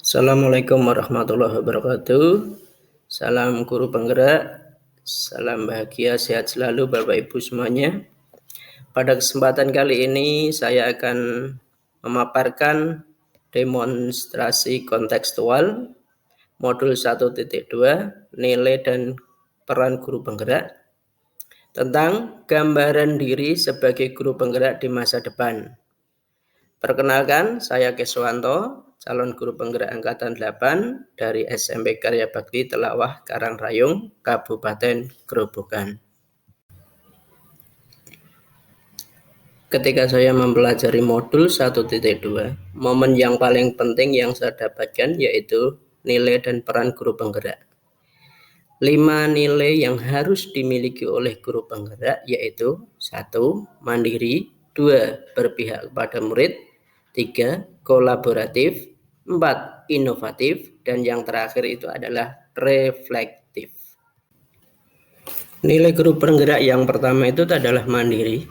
Assalamualaikum warahmatullahi wabarakatuh. Salam guru penggerak, salam bahagia, sehat selalu Bapak Ibu semuanya. Pada kesempatan kali ini saya akan memaparkan demonstrasi kontekstual modul 1.2 nilai dan peran guru penggerak tentang gambaran diri sebagai guru penggerak di masa depan. Perkenalkan, saya Keswanto, calon guru penggerak angkatan 8 dari SMP Karya Bakti Telawah Karangrayung, Kabupaten Grobogan. Ketika saya mempelajari modul 1.2, momen yang paling penting yang saya dapatkan yaitu nilai dan peran guru penggerak. 5 nilai yang harus dimiliki oleh guru penggerak yaitu 1. Mandiri, 2. Berpihak kepada murid, 3. Kolaboratif, 4. Inovatif, dan yang terakhir itu adalah reflektif. Nilai guru penggerak yang pertama itu adalah mandiri.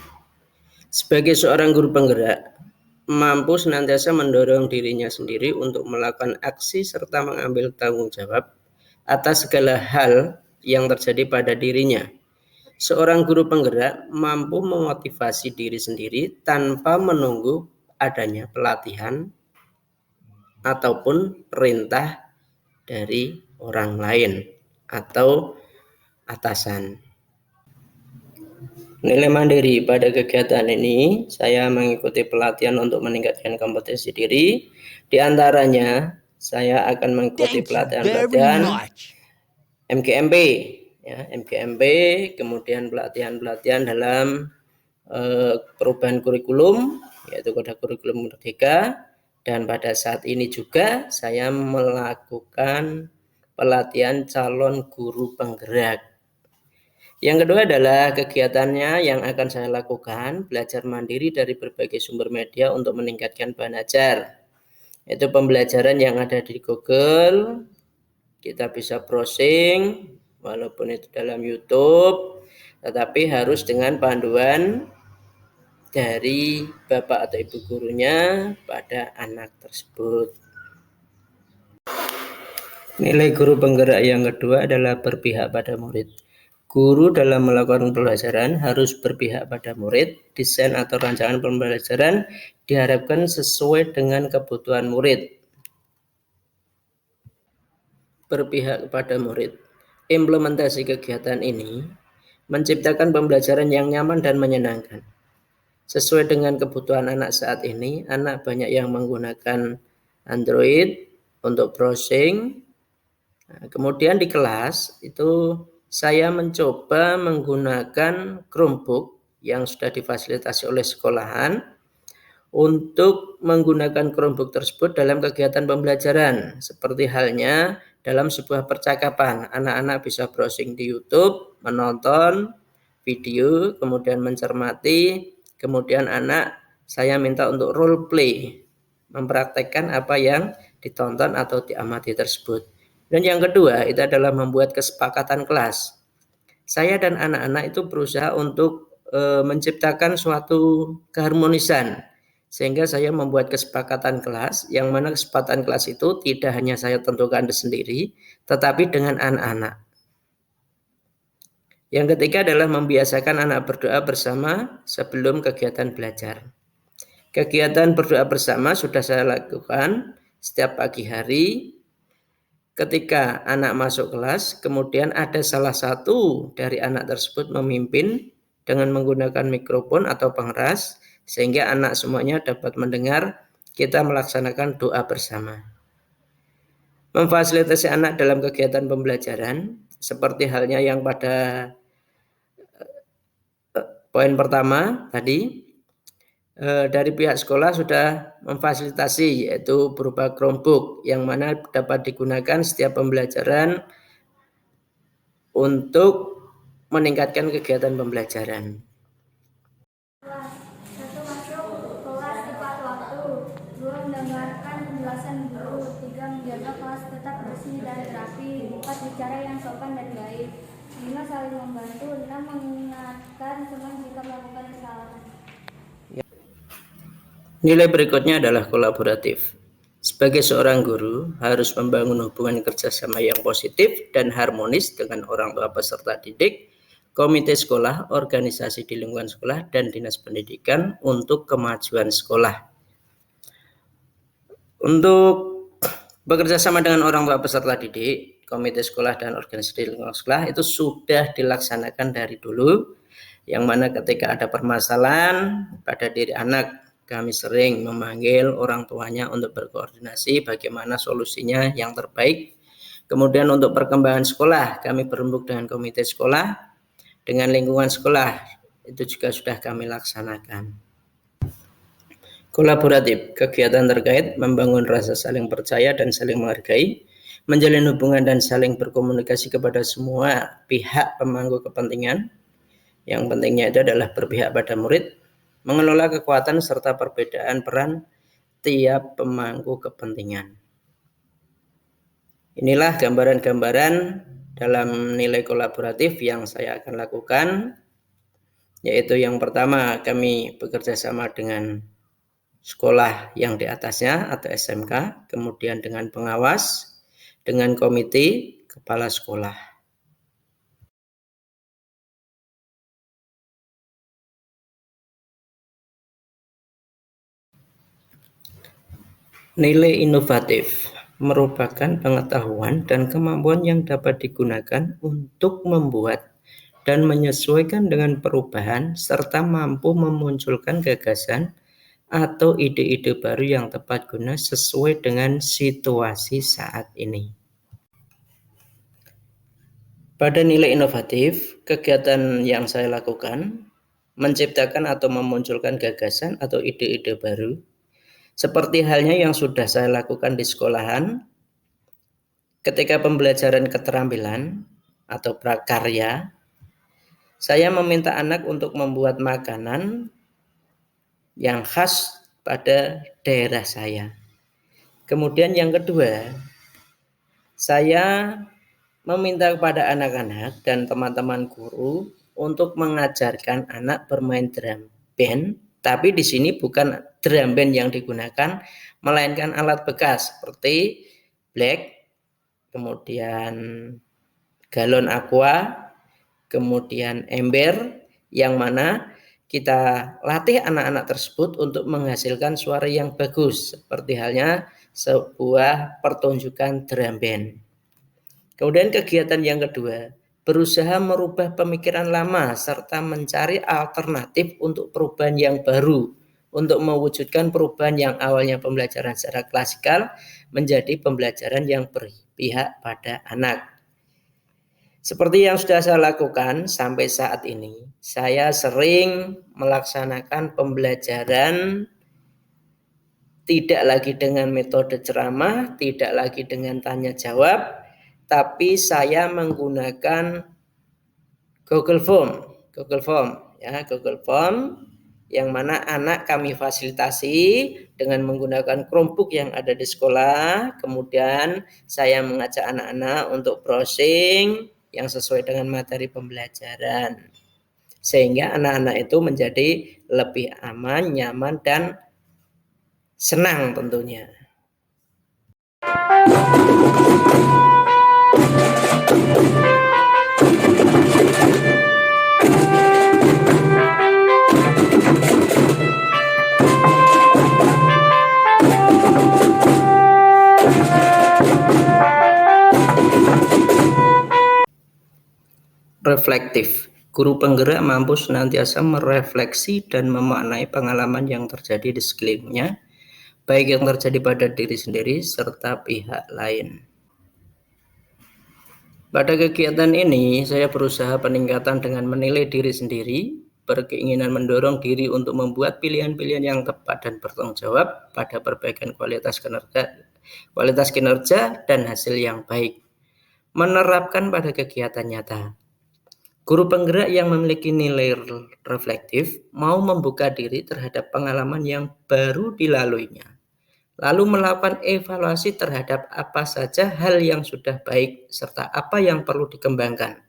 Sebagai seorang guru penggerak, mampu senantiasa mendorong dirinya sendiri untuk melakukan aksi serta mengambil tanggung jawab atas segala hal yang terjadi pada dirinya. Seorang guru penggerak mampu memotivasi diri sendiri tanpa menunggu adanya pelatihan ataupun perintah dari orang lain atau atasan. Nilai mandiri. Pada kegiatan ini saya mengikuti pelatihan untuk meningkatkan kompetensi diri. Di antaranya saya akan mengikuti pelatihan MGMP, MGMP, kemudian pelatihan dalam perubahan kurikulum, yaitu Kode Kurikulum Merdeka, dan pada saat ini juga saya melakukan pelatihan calon guru penggerak. Yang kedua adalah kegiatannya yang akan saya lakukan, belajar mandiri dari berbagai sumber media untuk meningkatkan bahan ajar. Itu pembelajaran yang ada di Google, kita bisa browsing, walaupun itu dalam YouTube, tetapi harus dengan panduan dari bapak atau ibu gurunya pada anak tersebut. Nilai guru penggerak yang kedua adalah berpihak pada murid. Guru dalam melakukan pembelajaran harus berpihak pada murid. Desain atau rancangan pembelajaran diharapkan sesuai dengan kebutuhan murid. Berpihak kepada murid. Implementasi kegiatan ini menciptakan pembelajaran yang nyaman dan menyenangkan. Sesuai dengan kebutuhan anak saat ini, anak banyak yang menggunakan Android untuk browsing. Kemudian di kelas itu saya mencoba menggunakan Chromebook yang sudah difasilitasi oleh sekolahan untuk menggunakan Chromebook tersebut dalam kegiatan pembelajaran. Seperti halnya dalam sebuah percakapan, anak-anak bisa browsing di YouTube, menonton video, kemudian mencermati, kemudian saya minta untuk role play, mempraktekkan apa yang ditonton atau diamati tersebut. Dan yang kedua itu adalah membuat kesepakatan kelas. Saya dan anak-anak itu berusaha untuk menciptakan suatu keharmonisan, sehingga saya membuat kesepakatan kelas, yang mana kesepakatan kelas itu tidak hanya saya tentukan sendiri, tetapi dengan anak-anak. Yang ketiga adalah membiasakan anak berdoa bersama sebelum kegiatan belajar. Kegiatan berdoa bersama sudah saya lakukan setiap pagi hari. Ketika anak masuk kelas, kemudian ada salah satu dari anak tersebut memimpin dengan menggunakan mikrofon atau pengeras, sehingga anak semuanya dapat mendengar kita melaksanakan doa bersama. Memfasilitasi anak dalam kegiatan pembelajaran, seperti halnya yang pada poin pertama tadi, dari pihak sekolah sudah memfasilitasi, yaitu berupa Chromebook yang mana dapat digunakan setiap pembelajaran untuk meningkatkan kegiatan pembelajaran. 1. Masuk kelas tepat waktu. 2. Mendengarkan penjelasan guru. 3. Menjaga kelas tetap bersih dan rapi. 4. Bicara yang sopan dan baik. 5. Saling membantu. 1. 6. Mengingatkan teman jika melakukan kesalahan. Nilai berikutnya adalah kolaboratif. Sebagai seorang guru, harus membangun hubungan kerjasama yang positif dan harmonis dengan orang tua peserta didik, komite sekolah, organisasi di lingkungan sekolah, dan dinas pendidikan untuk kemajuan sekolah. Untuk bekerja sama dengan orang tua peserta didik, komite sekolah, dan organisasi di lingkungan sekolah itu sudah dilaksanakan dari dulu, yang mana ketika ada permasalahan pada diri anak, kami sering memanggil orang tuanya untuk berkoordinasi bagaimana solusinya yang terbaik. Kemudian untuk perkembangan sekolah, kami berembuk dengan komite sekolah, dengan lingkungan sekolah, itu juga sudah kami laksanakan. Kolaboratif, kegiatan terkait membangun rasa saling percaya dan saling menghargai, menjalin hubungan dan saling berkomunikasi kepada semua pihak pemangku kepentingan. Yang pentingnya itu adalah berpihak pada murid, mengelola kekuatan serta perbedaan peran tiap pemangku kepentingan. Inilah gambaran-gambaran dalam nilai kolaboratif yang saya akan lakukan, yaitu yang pertama, kami bekerja sama dengan sekolah yang di atasnya atau SMK, kemudian dengan pengawas, dengan komite, kepala sekolah. Nilai inovatif merupakan pengetahuan dan kemampuan yang dapat digunakan untuk membuat dan menyesuaikan dengan perubahan serta mampu memunculkan gagasan atau ide-ide baru yang tepat guna sesuai dengan situasi saat ini. Pada nilai inovatif, kegiatan yang saya lakukan menciptakan atau memunculkan gagasan atau ide-ide baru, seperti halnya yang sudah saya lakukan di sekolahan, ketika pembelajaran keterampilan atau prakarya, saya meminta anak untuk membuat makanan yang khas pada daerah saya. Kemudian yang kedua, saya meminta kepada anak-anak dan teman-teman guru untuk mengajarkan anak bermain drum band, tapi di sini bukan drum band yang digunakan, melainkan alat bekas seperti black, kemudian galon aqua, kemudian ember, yang mana kita latih anak-anak tersebut untuk menghasilkan suara yang bagus, seperti halnya sebuah pertunjukan drum band. Kemudian kegiatan yang kedua, berusaha merubah pemikiran lama serta mencari alternatif untuk perubahan yang baru, untuk mewujudkan perubahan yang awalnya pembelajaran secara klasikal menjadi pembelajaran yang berpihak pada anak. Seperti yang sudah saya lakukan sampai saat ini, saya sering melaksanakan pembelajaran tidak lagi dengan metode ceramah, tidak lagi dengan tanya jawab, tapi saya menggunakan Google Form yang mana anak kami fasilitasi dengan menggunakan Chromebook yang ada di sekolah. Kemudian saya mengajak anak-anak untuk browsing yang sesuai dengan materi pembelajaran, sehingga anak-anak itu menjadi lebih aman, nyaman, dan senang tentunya. Reflektif. Guru penggerak mampu senantiasa merefleksi dan memaknai pengalaman yang terjadi di sekelilingnya, baik yang terjadi pada diri sendiri serta pihak lain. Pada kegiatan ini, saya berusaha peningkatan dengan menilai diri sendiri, berkeinginan mendorong diri untuk membuat pilihan-pilihan yang tepat dan bertanggung jawab pada perbaikan kualitas kinerja dan hasil yang baik. Menerapkan pada kegiatan nyata. Guru penggerak yang memiliki nilai reflektif mau membuka diri terhadap pengalaman yang baru dilaluinya, lalu melakukan evaluasi terhadap apa saja hal yang sudah baik serta apa yang perlu dikembangkan.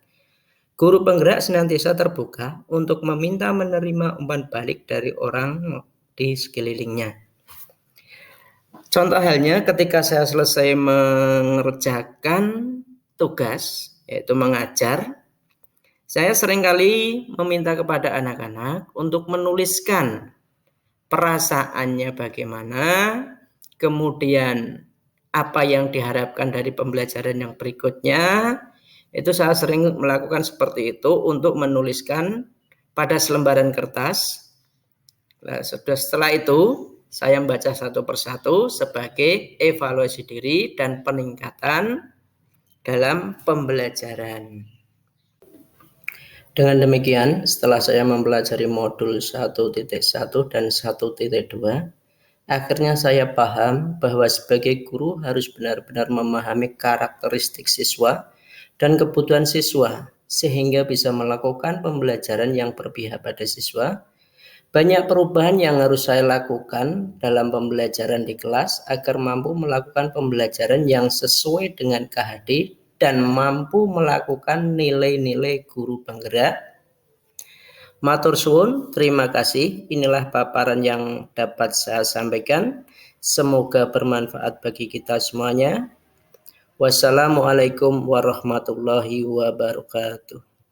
Guru penggerak senantiasa terbuka untuk meminta menerima umpan balik dari orang di sekelilingnya. Contoh halnya ketika saya selesai mengerjakan tugas, yaitu mengajar, saya seringkali meminta kepada anak-anak untuk menuliskan perasaannya bagaimana, kemudian apa yang diharapkan dari pembelajaran yang berikutnya. Itu saya sering melakukan seperti itu untuk menuliskan pada selembaran kertas. Nah, setelah itu saya membaca satu persatu sebagai evaluasi diri dan peningkatan dalam pembelajaran. Dengan demikian, setelah saya mempelajari modul 1.1 dan 1.2, akhirnya saya paham bahwa sebagai guru harus benar-benar memahami karakteristik siswa dan kebutuhan siswa, sehingga bisa melakukan pembelajaran yang berpihak pada siswa. Banyak perubahan yang harus saya lakukan dalam pembelajaran di kelas agar mampu melakukan pembelajaran yang sesuai dengan KHD dan mampu melakukan nilai-nilai guru penggerak. Matur suwun, terima kasih. Inilah paparan yang dapat saya sampaikan. Semoga bermanfaat bagi kita semuanya. Wassalamualaikum warahmatullahi wabarakatuh.